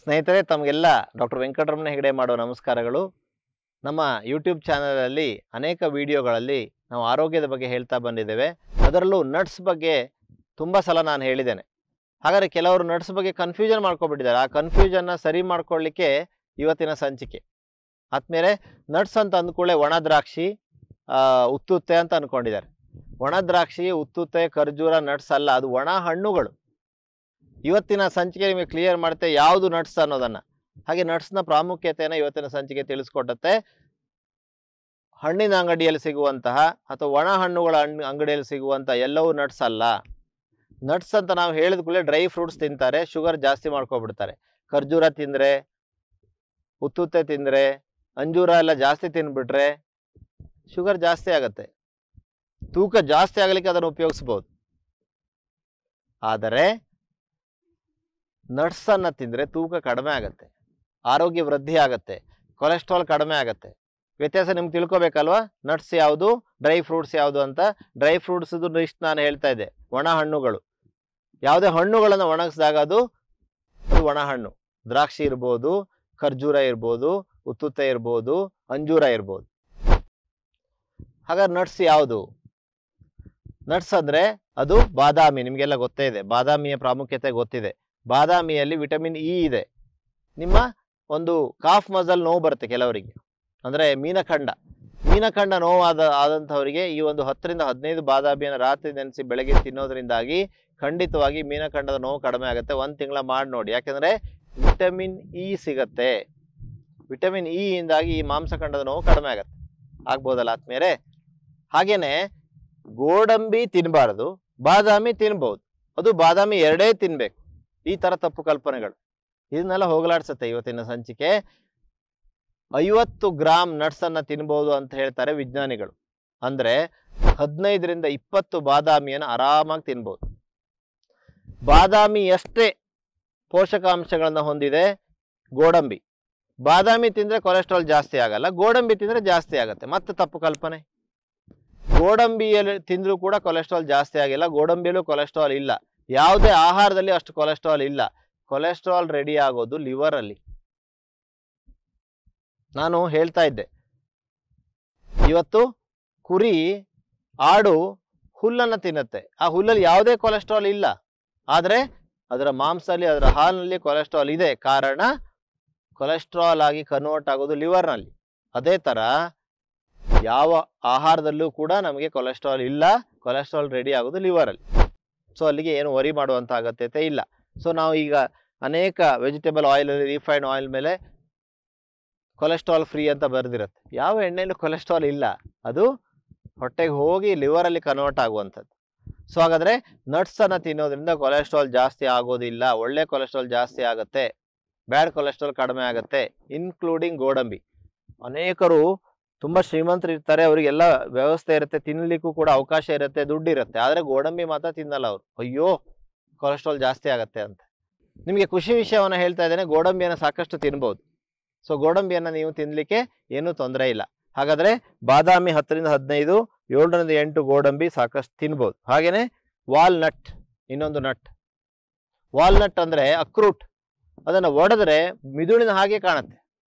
ಸ್ನೇಹಿತರೆ, ತಮಗೆಲ್ಲ ಡಾಕ್ಟರ್ ವೆಂಕಟರಮಣ ಹೆಗಡೆ ಮಾಡೋ ನಮಸ್ಕಾರಗಳು. ನಮ್ಮ ಯೂಟ್ಯೂಬ್ ಚಾನಲಲ್ಲಿ ಅನೇಕ ವಿಡಿಯೋಗಳಲ್ಲಿ ನಾವು ಆರೋಗ್ಯದ ಬಗ್ಗೆ ಹೇಳ್ತಾ ಬಂದಿದ್ದೇವೆ. ಅದರಲ್ಲೂ ನಟ್ಸ್ ಬಗ್ಗೆ ತುಂಬ ಸಲ ನಾನು ಹೇಳಿದ್ದೇನೆ. ಹಾಗಾದರೆ ಕೆಲವರು ನಟ್ಸ್ ಬಗ್ಗೆ ಕನ್ಫ್ಯೂಷನ್ ಮಾಡ್ಕೊಬಿಟ್ಟಿದ್ದಾರೆ. ಆ ಕನ್ಫ್ಯೂಷನ್ನ ಸರಿ ಮಾಡ್ಕೊಳ್ಳಿಕ್ಕೆ ಇವತ್ತಿನ ಸಂಚಿಕೆ. ಆದ್ಮೇಲೆ ನಟ್ಸ್ ಅಂತ ಅಂದ್ಕೊಳ್ಳೆ ಒಣ ದ್ರಾಕ್ಷಿ, ಉತ್ತುತ್ತೆ ಅಂತ ಅಂದ್ಕೊಂಡಿದ್ದಾರೆ. ಒಣ ದ್ರಾಕ್ಷಿ, ಉತ್ತುತ್ತೆ, ಖರ್ಜೂರ ನಟ್ಸ್ ಅಲ್ಲ, ಅದು ಒಣ ಹಣ್ಣುಗಳು. ಇವತ್ತಿನ ಸಂಚಿಕೆ ನಿಮಗೆ ಕ್ಲಿಯರ್ ಮಾಡುತ್ತೆ ಯಾವುದು ನಟ್ಸ್ ಅನ್ನೋದನ್ನ. ಹಾಗೆ ನಟ್ಸ್ನ ಪ್ರಾಮುಖ್ಯತೆಯನ್ನು ಇವತ್ತಿನ ಸಂಚಿಕೆ ತಿಳಿಸ್ಕೊಡುತ್ತೆ. ಹಣ್ಣಿನ ಅಂಗಡಿಯಲ್ಲಿ ಸಿಗುವಂತಹ ಅಥವಾ ಒಣ ಹಣ್ಣುಗಳ ಅಂಗಡಿಯಲ್ಲಿ ಸಿಗುವಂತಹ ಎಲ್ಲವೂ ನಟ್ಸ್ ಅಲ್ಲ. ನಟ್ಸ್ ಅಂತ ನಾವು ಹೇಳಿದ ಕೂಡಲೇ ಡ್ರೈ ಫ್ರೂಟ್ಸ್ ತಿಂತಾರೆ, ಶುಗರ್ ಜಾಸ್ತಿ ಮಾಡ್ಕೊಬಿಡ್ತಾರೆ. ಖರ್ಜೂರ ತಿಂದರೆ, ಉತ್ತುತ್ತೆ ತಿಂದರೆ, ಅಂಜೂರ ಎಲ್ಲ ಜಾಸ್ತಿ ತಿನ್ಬಿಟ್ರೆ ಶುಗರ್ ಜಾಸ್ತಿ ಆಗತ್ತೆ. ತೂಕ ಜಾಸ್ತಿ ಆಗಲಿಕ್ಕೆ ಅದನ್ನು ಉಪಯೋಗಿಸ್ಬೋದು. ಆದರೆ ನಟ್ಸ್ ಅನ್ನ ತಿಂದರೆ ತೂಕ ಕಡಿಮೆ ಆಗತ್ತೆ, ಆರೋಗ್ಯ ವೃದ್ಧಿ ಆಗತ್ತೆ, ಕೊಲೆಸ್ಟ್ರಾಲ್ ಕಡಿಮೆ ಆಗತ್ತೆ. ವ್ಯತ್ಯಾಸ ನಿಮ್ಗೆ ತಿಳ್ಕೊಬೇಕಲ್ವಾ, ನಟ್ಸ್ ಯಾವುದು, ಡ್ರೈ ಫ್ರೂಟ್ಸ್ ಯಾವುದು ಅಂತ. ಡ್ರೈ ಫ್ರೂಟ್ಸ್ ಇಷ್ಟು ನಾನು ಹೇಳ್ತಾ ಇದ್ದೆ, ಒಣ ಹಣ್ಣುಗಳು. ಯಾವುದೇ ಹಣ್ಣುಗಳನ್ನು ಒಣಗಿಸಿದಾಗ ಅದು ಒಣ ಹಣ್ಣು. ದ್ರಾಕ್ಷಿ ಇರ್ಬೋದು, ಖರ್ಜೂರ ಇರ್ಬೋದು, ಉತ್ತುತ್ತೆ ಇರ್ಬೋದು, ಅಂಜೂರ ಇರ್ಬೋದು. ಹಾಗಾದ್ರೆ ನಟ್ಸ್ ಯಾವುದು? ನಟ್ಸ್ ಅಂದ್ರೆ ಅದು ಬಾದಾಮಿ. ನಿಮಗೆಲ್ಲ ಗೊತ್ತೇ ಇದೆ, ಬಾದಾಮಿಯ ಪ್ರಾಮುಖ್ಯತೆ ಗೊತ್ತಿದೆ. ಬಾದಾಮಿಯಲ್ಲಿ ವಿಟಮಿನ್ ಇ ಇದೆ. ನಿಮ್ಮ ಒಂದು ಕಾಫ್ ಮಸಲ್ ನೋವು ಬರುತ್ತೆ ಕೆಲವರಿಗೆ, ಅಂದರೆ ಮೀನಖಂಡ ಆದಂಥವರಿಗೆ ಈ ಒಂದು 10 ರಿಂದ 15 ಬಾದಾಮಿಯನ್ನು ರಾತ್ರಿ ನೆನೆಸಿ ಬೆಳಗ್ಗೆ ತಿನ್ನೋದ್ರಿಂದಾಗಿ ಖಂಡಿತವಾಗಿ ಮೀನಖಂಡದ ನೋವು ಕಡಿಮೆ ಆಗುತ್ತೆ. 1 ತಿಂಗಳ ಮಾಡಿ ನೋಡಿ. ಯಾಕೆಂದರೆ ವಿಟಮಿನ್ ಇ ಸಿಗತ್ತೆ. ವಿಟಮಿನ್ ಇ ಇಂದಾಗಿ ಈ ಮಾಂಸಖಂಡದ ನೋವು ಕಡಿಮೆ ಆಗತ್ತೆ. ಆಗ್ಬೋದಲ್ಲ ಆದ್ಮೇಲೆ. ಹಾಗೇನೆ ಗೋಡಂಬಿ ತಿನ್ನಬಾರದು, ಬಾದಾಮಿ ತಿನ್ಬಹುದು. ಅದು ಬಾದಾಮಿ ಎರಡೇ ತಿನ್ಬೇಕು. ಈ ತರ ತಪ್ಪು ಕಲ್ಪನೆಗಳು ಇದನ್ನೆಲ್ಲ ಹೋಗಲಾಡ್ಸತ್ತೆ ಇವತ್ತಿನ ಸಂಚಿಕೆ. 50 ಗ್ರಾಮ್ ನಟ್ಸ್ ಅನ್ನ ತಿನ್ಬಹುದು ಅಂತ ಹೇಳ್ತಾರೆ ವಿಜ್ಞಾನಿಗಳು. ಅಂದ್ರೆ 15 ರಿಂದ 20 ಬಾದಾಮಿಯನ್ನು ಆರಾಮಾಗಿ ತಿನ್ಬಹುದು. ಬಾದಾಮಿ ಎಷ್ಟೇ ಪೋಷಕಾಂಶಗಳನ್ನ ಹೊಂದಿದೆ ಗೋಡಂಬಿ. ಬಾದಾಮಿ ತಿಂದ್ರೆ ಕೊಲೆಸ್ಟ್ರಾಲ್ ಜಾಸ್ತಿ ಆಗಲ್ಲ, ಗೋಡಂಬಿ ತಿಂದ್ರೆ ಜಾಸ್ತಿ ಆಗತ್ತೆ. ಮತ್ತೆ ತಪ್ಪು ಕಲ್ಪನೆ. ಗೋಡಂಬಿಯಲ್ಲಿ ತಿಂದ್ರೂ ಕೂಡ ಕೊಲೆಸ್ಟ್ರಾಲ್ ಜಾಸ್ತಿ ಆಗಿಲ್ಲ, ಗೋಡಂಬಿಯಲ್ಲೂ ಕೊಲೆಸ್ಟ್ರಾಲ್ ಇಲ್ಲ. ಯಾವುದೇ ಆಹಾರದಲ್ಲಿ ಅಷ್ಟು ಕೊಲೆಸ್ಟ್ರಾಲ್ ಇಲ್ಲ. ಕೊಲೆಸ್ಟ್ರಾಲ್ ರೆಡಿ ಆಗೋದು ಲಿವರ್ ಅಲ್ಲಿ. ನಾನು ಹೇಳ್ತಾ ಇದ್ದೆ, ಇವತ್ತು ಕುರಿ, ಆಡು ಹುಲ್ಲನ್ನು ತಿನ್ನುತ್ತೆ. ಆ ಹುಲ್ಲಲ್ಲಿ ಯಾವುದೇ ಕೊಲೆಸ್ಟ್ರಾಲ್ ಇಲ್ಲ, ಆದ್ರೆ ಅದರ ಮಾಂಸದಲ್ಲಿ, ಅದರ ಹಾಲಿನಲ್ಲಿ ಕೊಲೆಸ್ಟ್ರಾಲ್ ಇದೆ. ಕಾರಣ ಕೊಲೆಸ್ಟ್ರಾಲ್ ಆಗಿ ಕನ್ವರ್ಟ್ ಆಗೋದು ಲಿವರ್ನಲ್ಲಿ. ಅದೇ ತರ ಯಾವ ಆಹಾರದಲ್ಲೂ ಕೂಡ ನಮಗೆ ಕೊಲೆಸ್ಟ್ರಾಲ್ ಇಲ್ಲ, ಕೊಲೆಸ್ಟ್ರಾಲ್ ರೆಡಿ ಆಗೋದು ಲಿವರ್ ಅಲ್ಲಿ. ಸೊ ಅಲ್ಲಿಗೆ ಏನು ವರಿ ಮಾಡುವಂತ ಅಗತ್ಯತೆ ಇಲ್ಲ. ಸೊ ನಾವು ಈಗ ಅನೇಕ ವೆಜಿಟೇಬಲ್ ಆಯಿಲ್, ರಿಫೈನ್ಡ್ ಆಯಿಲ್ ಮೇಲೆ ಕೊಲೆಸ್ಟ್ರಾಲ್ ಫ್ರೀ ಅಂತ ಬರೆದಿರುತ್ತೆ. ಯಾವ ಎಣ್ಣೆಯಲ್ಲೂ ಕೊಲೆಸ್ಟ್ರಾಲ್ ಇಲ್ಲ, ಅದು ಹೊಟ್ಟೆಗೆ ಹೋಗಿ ಲಿವರ್ ಅಲ್ಲಿ ಕನ್ವರ್ಟ್ ಆಗುವಂಥದ್ದು. ಸೊ ಹಾಗಾದ್ರೆ ನಟ್ಸ್ ಅನ್ನ ತಿನ್ನೋದ್ರಿಂದ ಕೊಲೆಸ್ಟ್ರಾಲ್ ಜಾಸ್ತಿ ಆಗೋದಿಲ್ಲ. ಒಳ್ಳೆ ಕೊಲೆಸ್ಟ್ರಾಲ್ ಜಾಸ್ತಿ ಆಗುತ್ತೆ, ಬ್ಯಾಡ್ ಕೊಲೆಸ್ಟ್ರಾಲ್ ಕಡಿಮೆ ಆಗುತ್ತೆ, ಇನ್ಕ್ಲೂಡಿಂಗ್ ಗೋಡಂಬಿ. ಅನೇಕರು ತುಂಬಾ ಶ್ರೀಮಂತರು ಇರ್ತಾರೆ, ಅವರಿಗೆಲ್ಲ ವ್ಯವಸ್ಥೆ ಇರುತ್ತೆ, ತಿನ್ನಲಿಕ್ಕೂ ಕೂಡ ಅವಕಾಶ ಇರುತ್ತೆ, ದುಡ್ಡು ಇರುತ್ತೆ. ಆದ್ರೆ ಗೋಡಂಬಿ ಮಾತ್ರ ತಿನ್ನಲ್ಲ ಅವರು. ಅಯ್ಯೋ ಕೊಲೆಸ್ಟ್ರಾಲ್ ಜಾಸ್ತಿ ಆಗತ್ತೆ ಅಂತ. ನಿಮಗೆ ಖುಷಿ ವಿಷಯವನ್ನು ಹೇಳ್ತಾ ಇದ್ದೇನೆ, ಗೋಡಂಬಿಯನ್ನು ಸಾಕಷ್ಟು ತಿನ್ಬಹುದು. ಸೊ ಗೋಡಂಬಿಯನ್ನು ನೀವು ತಿನ್ಲಿಕ್ಕೆ ಏನೂ ತೊಂದರೆ ಇಲ್ಲ. ಹಾಗಾದ್ರೆ ಬಾದಾಮಿ 10 ರಿಂದ 15, 7 ರಿಂದ 8 ಗೋಡಂಬಿ ಸಾಕಷ್ಟು ತಿನ್ಬಹುದು. ಹಾಗೇನೆ ವಾಲ್ನಟ್, ಇನ್ನೊಂದು ನಟ್. ವಾಲ್ನಟ್ ಅಂದ್ರೆ ಅಕ್ರೂಟ್. ಅದನ್ನು ಒಡೆದ್ರೆ ಮಿದುಳಿನ ಹಾಗೆ ಕಾಣುತ್ತೆ.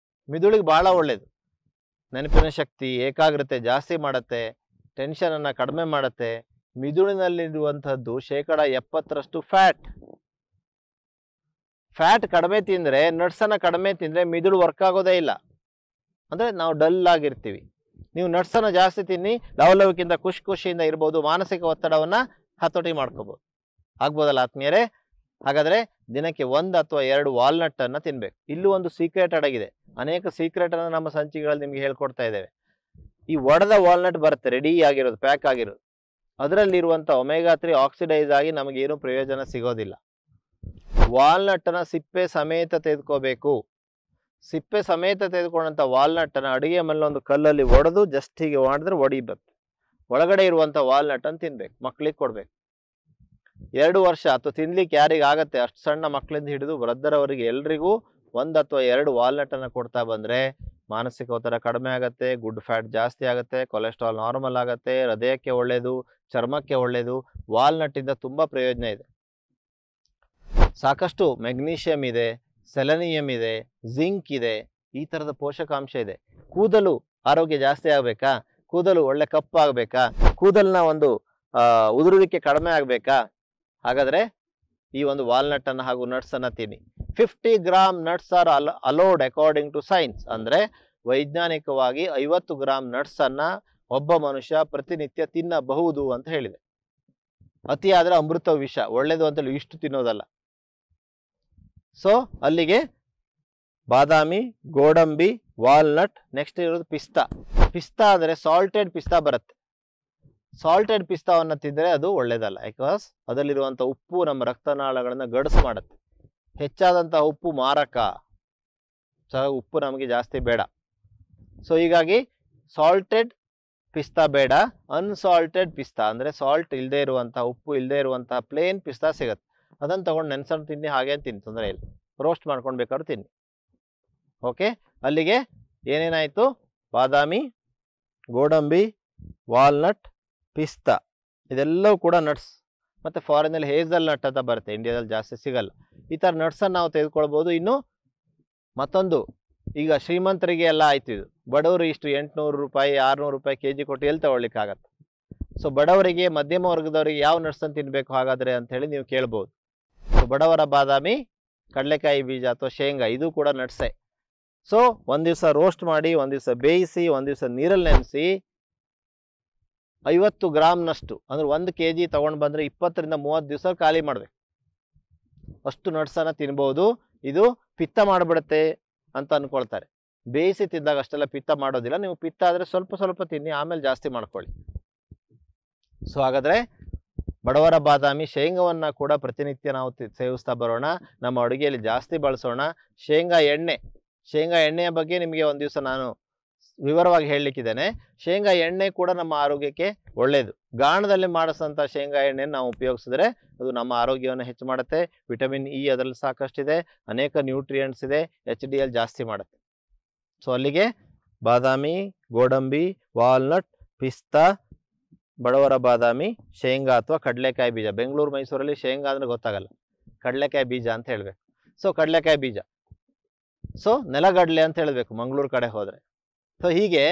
ಮಿದುಳಿಗೆ ಬಹಳ ಒಳ್ಳೇದು. ನೆನಪಿನ ಶಕ್ತಿ, ಏಕಾಗ್ರತೆ ಜಾಸ್ತಿ ಮಾಡುತ್ತೆ, ಟೆನ್ಷನ್ ಅನ್ನ ಕಡಿಮೆ ಮಾಡುತ್ತೆ. ಮಿದುಳಿನಲ್ಲಿರುವಂತಹದ್ದು 70% ಫ್ಯಾಟ್ ಕಡಿಮೆ ತಿಂದ್ರೆ, ನಟ್ಸ್ ಅನ್ನ ಕಡಿಮೆ ತಿಂದ್ರೆ ಮಿದುಳು ವರ್ಕ್ ಆಗೋದೇ ಇಲ್ಲ. ಅಂದ್ರೆ ನಾವು ಡಲ್ ಆಗಿರ್ತೀವಿ. ನೀವು ನಟ್ಸ್ ಅನ್ನ ಜಾಸ್ತಿ ತಿನ್ನಿ, ಲವಲವಿಕಿಂದ ಖುಷಿಯಿಂದ ಇರ್ಬೋದು, ಮಾನಸಿಕ ಒತ್ತಡವನ್ನ ಹತೋಟಿ ಮಾಡ್ಕೋಬಹುದು. ಆಗ್ಬೋದಲ್ಲ ಆತ್ಮೀಯರೇ? ಹಾಗಾದ್ರೆ ದಿನಕ್ಕೆ 1 ಅಥವಾ 2 ವಾಲ್ನಟ್ ಅನ್ನ ತಿನ್ಬೇಕು. ಇಲ್ಲೂ ಒಂದು ಸೀಕ್ರೆಟ್ ಅಡಗಿದೆ. ಅನೇಕ ಸೀಕ್ರೆಟ್ ಅನ್ನ ನಮ್ಮ ಸಂಚಿಕೆಗಳಲ್ಲಿ ನಿಮ್ಗೆ ಹೇಳ್ಕೊಡ್ತಾ ಇದ್ದೇವೆ. ಈ ಒಡೆದ ವಾಲ್ನಟ್ ಬರುತ್ತೆ, ರೆಡಿ ಆಗಿರೋದು, ಪ್ಯಾಕ್ ಆಗಿರೋದು. ಅದರಲ್ಲಿರುವಂತ ಒಮೆಗಾ 3 ಆಕ್ಸಿಡೈಸ್ ಆಗಿ ನಮಗೇನು ಪ್ರಯೋಜನ ಸಿಗೋದಿಲ್ಲ. ವಾಲ್ನಟ್ ಅನ್ನ ಸಿಪ್ಪೆ ಸಮೇತ ತೆಗೆದುಕೋಬೇಕು. ಸಿಪ್ಪೆ ಸಮೇತ ತೆಗೆದುಕೊಂಡಂತ ವಾಲ್ನಟ್ ಅನ್ನ ಅಡುಗೆ ಮನೆಯಲ್ಲಿ ಒಂದು ಕಲ್ಲಲ್ಲಿ ಒಡೆದು ಜಸ್ಟ್ ಹೀಗೆ ಮಾಡಿದ್ರೆ ಒಡಿಬೇಕು. ಒಳಗಡೆ ಇರುವಂತ ವಾಲ್ನಟ್ ಅನ್ನು ತಿನ್ಬೇಕು, ಮಕ್ಕಳಿಗೆ ಕೊಡ್ಬೇಕು. 2 ವರ್ಷ ಅಥವಾ ತಿನ್ಲಿಕ್ಕೆ ಯಾರಿಗೆ ಆಗತ್ತೆ, ಅಷ್ಟು ಸಣ್ಣ ಮಕ್ಕಳಿಂದ ಹಿಡಿದು ವೃದ್ಧರವರಿಗೆ ಎಲ್ರಿಗೂ 1 ಅಥವಾ 2 ವಾಲ್ನಟ್ ಅನ್ನ ಕೊಡ್ತಾ ಬಂದ್ರೆ ಮಾನಸಿಕ ಒತ್ತಡ ಕಡಿಮೆ ಆಗತ್ತೆ, ಗುಡ್ ಫ್ಯಾಟ್ ಜಾಸ್ತಿ ಆಗತ್ತೆ, ಕೊಲೆಸ್ಟ್ರಾಲ್ ನಾರ್ಮಲ್ ಆಗತ್ತೆ, ಹೃದಯಕ್ಕೆ ಒಳ್ಳೇದು, ಚರ್ಮಕ್ಕೆ ಒಳ್ಳೇದು. ವಾಲ್ನಟ್ ಇಂದ ತುಂಬಾ ಪ್ರಯೋಜನ ಇದೆ. ಸಾಕಷ್ಟು ಮೆಗ್ನೀಷಿಯಂ ಇದೆ, ಸೆಲೆನಿಯಂ ಇದೆ, ಜಿಂಕ್ ಇದೆ, ಈ ಥರದ ಪೋಷಕಾಂಶ ಇದೆ. ಕೂದಲು ಆರೋಗ್ಯ ಜಾಸ್ತಿ ಆಗಬೇಕಾ, ಕೂದಲು ಒಳ್ಳೆ ಕಪ್ಪಾಗಬೇಕಾ, ಕೂದಲಿನ ಒಂದು ಉದುರುವಿಕೆ ಕಡಿಮೆ ಆಗಬೇಕಾ, ಹಾಗಾದರೆ ಈ ಒಂದು ವಾಲ್ನಟ್ ಹಾಗೂ ನಟ್ಸನ್ನು ತಿನ್ನಿ. 50 gram nuts are allowed according to science. ಅಂದರೆ ವೈಜ್ಞಾನಿಕವಾಗಿ 50 ಗ್ರಾಮ್ ನಟ್ಸನ್ನು ಒಬ್ಬ ಮನುಷ್ಯ ಪ್ರತಿನಿತ್ಯ ತಿನ್ನಬಹುದು ಅಂತ ಹೇಳಿದೆ. ಅತಿ ಆದರೆ ಅಮೃತ ವಿಷ, ಒಳ್ಳೇದು ಅಂತೇಳಿ ಇಷ್ಟು ತಿನ್ನೋದಲ್ಲ. ಸೊ ಅಲ್ಲಿಗೆ ಬಾದಾಮಿ, ಗೋಡಂಬಿ, ವಾಲ್ನಟ್, ನೆಕ್ಸ್ಟ್ ಇರೋದು ಪಿಸ್ತಾ. ಪಿಸ್ತಾ ಅಂದರೆ ಸಾಲ್ಟೆಡ್ ಪಿಸ್ತಾ ಬರುತ್ತೆ. ಸಾಲ್ಟೆಡ್ ಪಿಸ್ತಾವನ್ನು ತಿಂದರೆ ಅದು ಒಳ್ಳೇದಲ್ಲ, ಬಿಕಾಸ್ ಅದರಲ್ಲಿರುವಂಥ ಉಪ್ಪು ನಮ್ಮ ರಕ್ತನಾಳಗಳನ್ನು ಗಡಸು ಮಾಡುತ್ತೆ. ಹೆಚ್ಚಾದಂಥ ಉಪ್ಪು ಮಾರಕ, ಉಪ್ಪು ನಮಗೆ ಜಾಸ್ತಿ ಬೇಡ. ಸೊ ಹೀಗಾಗಿ ಸಾಲ್ಟೆಡ್ ಪಿಸ್ತಾ ಬೇಡ, ಅನ್ಸಾಲ್ಟೆಡ್ ಪಿಸ್ತಾ ಅಂದರೆ ಸಾಲ್ಟ್ ಇಲ್ಲದೆ ಇರುವಂಥ, ಉಪ್ಪು ಇಲ್ಲದೆ ಇರುವಂಥ ಪ್ಲೇನ್ ಪಿಸ್ತಾ ಸಿಗುತ್ತೆ. ಅದನ್ನು ತೊಗೊಂಡು ನೆನ್ಸನ್ನು ತಿನ್ನಿ, ಹಾಗೇನು ತಿನ್ನಿ, ತೊಂದರೆ ಇಲ್ಲ. ರೋಸ್ಟ್ ಮಾಡ್ಕೊಂಡು ಬೇಕಾದ್ರೂ ತಿನ್ನಿ. ಓಕೆ, ಅಲ್ಲಿಗೆ ಏನೇನಾಯಿತು? ಬಾದಾಮಿ, ಗೋಡಂಬಿ, ವಾಲ್ನಟ್, ಪಿಸ್ತಾ, ಇದೆಲ್ಲವೂ ಕೂಡ ನಟ್ಸ್. ಮತ್ತು ಫಾರಿನಲ್ಲಿ ಹೇಸಲ್ ನಟ್ ಅಂತ ಬರುತ್ತೆ, ಇಂಡಿಯಾದಲ್ಲಿ ಜಾಸ್ತಿ ಸಿಗಲ್ಲ. ಈ ಥರ ನಟ್ಸನ್ನು ನಾವು ತೆಗೆದುಕೊಳ್ಬೋದು. ಇನ್ನು ಮತ್ತೊಂದು, ಈಗ ಶ್ರೀಮಂತರಿಗೆ ಎಲ್ಲ ಆಯ್ತು, ಇದು ಬಡವರು ಇಷ್ಟು 800 ರೂಪಾಯಿ 600 ರೂಪಾಯಿ ಕೆಜಿ ಕೊಟ್ಟು ಎಲ್ಲಿ ತಗೊಳ್ಳಿಕ್ಕಾಗತ್ತೆ. ಸೊ ಬಡವರಿಗೆ, ಮಧ್ಯಮ ವರ್ಗದವರಿಗೆ ಯಾವ ನಟ್ಸನ್ನು ತಿನ್ನಬೇಕು ಹಾಗಾದರೆ ಅಂತ ಹೇಳಿ ನೀವು ಕೇಳ್ಬೋದು. ಸೊ ಬಡವರ ಬಾದಾಮಿ, ಕಡಲೆಕಾಯಿ ಬೀಜ ಅಥವಾ ಶೇಂಗಾ, ಇದು ಕೂಡ ನಟ್ಸೇ. ಸೊ ಒಂದು ದಿವಸ ರೋಸ್ಟ್ ಮಾಡಿ, ಒಂದು ದಿವಸ ಬೇಯಿಸಿ, ಒಂದು ದಿವಸ ನೀರಲ್ಲಿ ನೆನೆಸಿ 50 ಗ್ರಾಮ್ನಷ್ಟು ಅಂದರೆ 1 kg ತೊಗೊಂಡು ಬಂದರೆ 20 ರಿಂದ 30 ದಿವಸ ಖಾಲಿ ಮಾಡಬೇಕು. ಅಷ್ಟು ನಟ್ಸನ್ನು ತಿನ್ಬೋದು. ಇದು ಪಿತ್ತ ಮಾಡಿಬಿಡುತ್ತೆ ಅಂತ ಅಂದ್ಕೊಳ್ತಾರೆ. ಬೇಯಿಸಿ ತಿಂದಾಗ ಅಷ್ಟೆಲ್ಲ ಪಿತ್ತ ಮಾಡೋದಿಲ್ಲ. ನೀವು ಪಿತ್ತ ಆದರೆ ಸ್ವಲ್ಪ ಸ್ವಲ್ಪ ತಿನ್ನಿ, ಆಮೇಲೆ ಜಾಸ್ತಿ ಮಾಡ್ಕೊಳ್ಳಿ. ಸೊ ಹಾಗಾದರೆ ಬಡವರ ಬಾದಾಮಿ, ಶೇಂಗಾವನ್ನು ಕೂಡ ಪ್ರತಿನಿತ್ಯ ನಾವು ಸೇವಿಸ್ತಾ ಬರೋಣ. ನಮ್ಮ ಅಡುಗೆಯಲ್ಲಿ ಜಾಸ್ತಿ ಬಳಸೋಣ. ಶೇಂಗಾ ಎಣ್ಣೆಯ ಬಗ್ಗೆ ನಿಮಗೆ ಒಂದು ದಿವಸ ನಾನು ವಿವರವಾಗಿ ಹೇಳಲಿಕ್ಕಿದ್ದೇನೆ. ಶೇಂಗಾ ಎಣ್ಣೆ ಕೂಡ ನಮ್ಮ ಆರೋಗ್ಯಕ್ಕೆ ಒಳ್ಳೆಯದು. ಗಾಣದಲ್ಲಿ ಮಾಡಿಸೋಂಥ ಶೇಂಗಾ ಎಣ್ಣೆಯನ್ನು ನಾವು ಉಪಯೋಗಿಸಿದ್ರೆ ಅದು ನಮ್ಮ ಆರೋಗ್ಯವನ್ನು ಹೆಚ್ಚು ಮಾಡುತ್ತೆ. ವಿಟಮಿನ್ ಇ ಅದರಲ್ಲಿ ಸಾಕಷ್ಟಿದೆ, ಅನೇಕ ನ್ಯೂಟ್ರಿಯೆಂಟ್ಸ್ ಇದೆ, HDL ಜಾಸ್ತಿ ಮಾಡುತ್ತೆ. ಸೊ ಅಲ್ಲಿಗೆ ಬಾದಾಮಿ, ಗೋಡಂಬಿ, ವಾಲ್ನಟ್, ಪಿಸ್ತಾ, ಬಡವರ ಬಾದಾಮಿ, ಶೇಂಗಾ ಅಥವಾ ಕಡಲೆಕಾಯಿ ಬೀಜ. ಬೆಂಗಳೂರು ಮೈಸೂರಲ್ಲಿ ಶೇಂಗಾ ಅಂದರೆ ಗೊತ್ತಾಗಲ್ಲ, ಕಡಲೆಕಾಯಿ ಬೀಜ ಅಂತ ಹೇಳಬೇಕು. ಸೊ ಕಡಲೆಕಾಯಿ ಬೀಜ, ಸೊ ನೆಲಗಡಲೆ ಅಂತ ಹೇಳಬೇಕು ಮಂಗಳೂರು ಕಡೆ ಹೋದರೆ. ಸೊ ಹೀಗೆ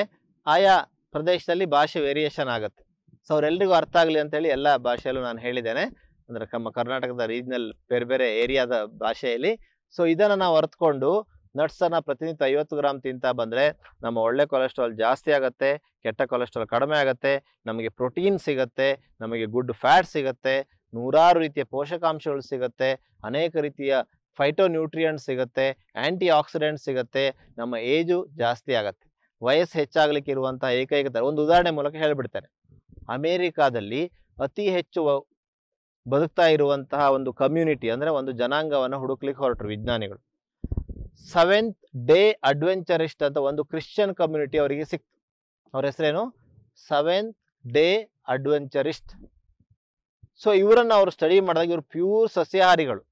ಆಯಾ ಪ್ರದೇಶದಲ್ಲಿ ಭಾಷೆ ವೇರಿಯೇಷನ್ ಆಗುತ್ತೆ. ಸೊ ಅವರೆಲ್ಲರಿಗೂ ಅರ್ಥ ಆಗಲಿ ಅಂತೇಳಿ ಎಲ್ಲ ಭಾಷೆಯಲ್ಲೂ ನಾನು ಹೇಳಿದ್ದೇನೆ, ಅಂದರೆ ನಮ್ಮ ಕರ್ನಾಟಕದ ರೀಜ್ನಲ್ ಬೇರೆ ಬೇರೆ ಏರಿಯಾದ ಭಾಷೆಯಲ್ಲಿ. ಸೊ ಇದನ್ನು ನಾವು ಅರ್ಥಕೊಂಡು ನಟ್ಸನ್ನು ಪ್ರತಿನಿತ್ಯ 50 ಗ್ರಾಮ್ ತಿಂತಾ ಬಂದರೆ ನಮ್ಮ ಒಳ್ಳೆ ಕೊಲೆಸ್ಟ್ರಾಲ್ ಜಾಸ್ತಿ ಆಗುತ್ತೆ, ಕೆಟ್ಟ ಕೊಲೆಸ್ಟ್ರಾಲ್ ಕಡಿಮೆ ಆಗುತ್ತೆ, ನಮಗೆ ಪ್ರೋಟೀನ್ ಸಿಗುತ್ತೆ, ನಮಗೆ ಗುಡ್ ಫ್ಯಾಟ್ ಸಿಗುತ್ತೆ, ನೂರಾರು ರೀತಿಯ ಪೋಷಕಾಂಶಗಳು ಸಿಗುತ್ತೆ, ಅನೇಕ ರೀತಿಯ ಫೈಟೋನ್ಯೂಟ್ರಿಯೆಂಟ್ಸ್ ಸಿಗುತ್ತೆ, ಆ್ಯಂಟಿ ಆಕ್ಸಿಡೆಂಟ್ಸ್ ಸಿಗುತ್ತೆ, ನಮ್ಮ ಏಜು ಜಾಸ್ತಿ ಆಗುತ್ತೆ. ವಯಸ್ಸು ಹೆಚ್ಚಾಗಲಿಕ್ಕೆ ಇರುವಂಥ ಏಕೈಕ ಒಂದು ಉದಾಹರಣೆ ಮೂಲಕ ಹೇಳಿಬಿಡ್ತೇನೆ. ಅಮೇರಿಕಾದಲ್ಲಿ ಅತಿ ಹೆಚ್ಚು ಬದುಕ್ತಾ ಇರುವಂತಹ ಒಂದು ಕಮ್ಯುನಿಟಿ ಅಂದರೆ ಒಂದು ಜನಾಂಗವನ್ನು ಹುಡುಕ್ಲಿಕ್ಕೆ ಹೊರಟರು ವಿಜ್ಞಾನಿಗಳು. 7th ಡೇ ಅಡ್ವೆಂಚರಿಸ್ಟ್ ಅಂತ ಒಂದು ಕ್ರಿಶ್ಚಿಯನ್ ಕಮ್ಯುನಿಟಿ ಅವರಿಗೆ ಸಿಕ್ತು. ಅವ್ರ ಹೆಸರೇನು? 7th day ಅಡ್ವೆಂಚರಿಸ್ಟ್. ಸೊ ಇವರನ್ನು ಅವರು ಸ್ಟಡಿ ಮಾಡಿದಾಗ ಇವರು ಪ್ಯೂರ್ ಸಸ್ಯಾಹಾರಿಗಳು.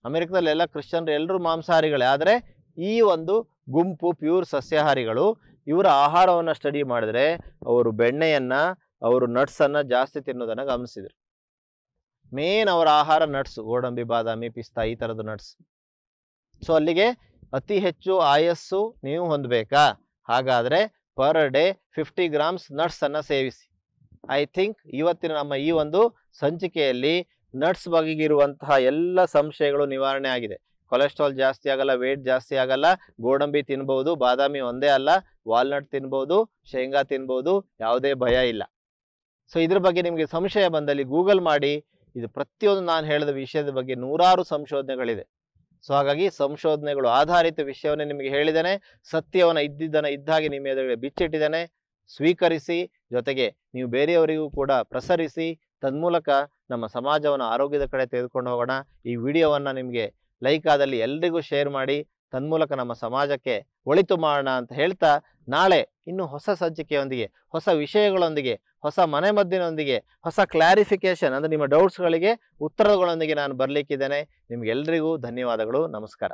ಅಮೆರಿಕದಲ್ಲಿ ಎಲ್ಲ ಕ್ರಿಶ್ಚಿಯನ್ರು ಎಲ್ಲರೂ ಮಾಂಸಾಹಾರಿಗಳೇ, ಆದರೆ ಈ ಒಂದು ಗುಂಪು ಪ್ಯೂರ್ ಸಸ್ಯಾಹಾರಿಗಳು. ಇವರ ಆಹಾರವನ್ನು ಸ್ಟಡಿ ಮಾಡಿದ್ರೆ ಅವರು ಬೆಣ್ಣೆಯನ್ನು, ಅವರು ನಟ್ಸನ್ನು ಜಾಸ್ತಿ ತಿನ್ನೋದನ್ನು ಗಮನಿಸಿದರು. ಮೇನ್ ಅವರ ಆಹಾರ ನಟ್ಸು, ಗೋಡಂಬಿ, ಬಾದಾಮಿ, ಪಿಸ್ತಾ, ಈ ಥರದ ನಟ್ಸ್. ಸೊ ಅಲ್ಲಿಗೆ ಅತಿ ಹೆಚ್ಚು ಆಯಸ್ಸು ನೀವು ಹೊಂದಬೇಕಾ? ಹಾಗಾದರೆ ಪರ್ ಡೇ 50 ಗ್ರಾಮ್ಸ್ ನಟ್ಸನ್ನು ಸೇವಿಸಿ. ಐ ಥಿಂಕ್ ಇವತ್ತಿನ ನಮ್ಮ ಈ ಒಂದು ಸಂಚಿಕೆಯಲ್ಲಿ ನಟ್ಸ್ ಬಗೆಗಿರುವಂತಹ ಎಲ್ಲ ಸಂಶಯಗಳು ನಿವಾರಣೆ ಆಗಿದೆ. ಕೊಲೆಸ್ಟ್ರಾಲ್ ಜಾಸ್ತಿ ಆಗಲ್ಲ, ವೇಟ್ ಜಾಸ್ತಿ ಆಗಲ್ಲ, ಗೋಡಂಬಿ ತಿನ್ಬೋದು, ಬಾದಾಮಿ ಒಂದೇ ಅಲ್ಲ, ವಾಲ್ನಟ್ ತಿನ್ಬೋದು, ಶೇಂಗಾ ತಿನ್ಬೋದು, ಯಾವುದೇ ಭಯ ಇಲ್ಲ. ಸೊ ಇದ್ರ ಬಗ್ಗೆ ನಿಮಗೆ ಸಂಶಯ ಬಂದಲ್ಲಿ ಗೂಗಲ್ ಮಾಡಿ. ಇದು ಪ್ರತಿಯೊಂದು ನಾನು ಹೇಳಿದ ವಿಷಯದ ಬಗ್ಗೆ ನೂರಾರು ಸಂಶೋಧನೆಗಳಿದೆ. ಸೊ ಹಾಗಾಗಿ ಸಂಶೋಧನೆಗಳು ಆಧಾರಿತ ವಿಷಯವನ್ನೇ ನಿಮಗೆ ಹೇಳಿದ್ದೇನೆ. ಸತ್ಯವನ್ನು ಇದ್ದಿದ್ದನ್ನು ಇದ್ದಾಗೆ ನಿಮ್ಮ ಎದುರುಗಡೆ ಬಿಚ್ಚಿಟ್ಟಿದ್ದೇನೆ. ಸ್ವೀಕರಿಸಿ, ಜೊತೆಗೆ ನೀವು ಬೇರೆಯವರಿಗೂ ಕೂಡ ಪ್ರಸರಿಸಿ. ತನ್ಮೂಲಕ ನಮ್ಮ ಸಮಾಜವನ್ನು ಆರೋಗ್ಯದ ಕಡೆ ತೆಗೆದುಕೊಂಡು ಹೋಗೋಣ. ಈ ವಿಡಿಯೋವನ್ನು ನಿಮಗೆ ಲೈಕ್ ಆದಲ್ಲಿ ಎಲ್ರಿಗೂ ಶೇರ್ ಮಾಡಿ. ತನ್ಮೂಲಕ ನಮ್ಮ ಸಮಾಜಕ್ಕೆ ಒಳಿತು ಮಾಡೋಣ ಅಂತ ಹೇಳ್ತಾ, ನಾಳೆ ಇನ್ನು ಹೊಸ ಸಂಚಿಕೆಯೊಂದಿಗೆ, ಹೊಸ ವಿಷಯಗಳೊಂದಿಗೆ, ಹೊಸ ಮನೆಮದ್ದಿನೊಂದಿಗೆ, ಹೊಸ ಕ್ಲಾರಿಫಿಕೇಶನ್ ಅಂದರೆ ನಿಮ್ಮ ಡೌಟ್ಸ್ಗಳಿಗೆ ಉತ್ತರಗಳೊಂದಿಗೆ ನಾನು ಬರಲಿಕ್ಕಿದ್ದೇನೆ. ನಿಮಗೆಲ್ಲರಿಗೂ ಧನ್ಯವಾದಗಳು. ನಮಸ್ಕಾರ.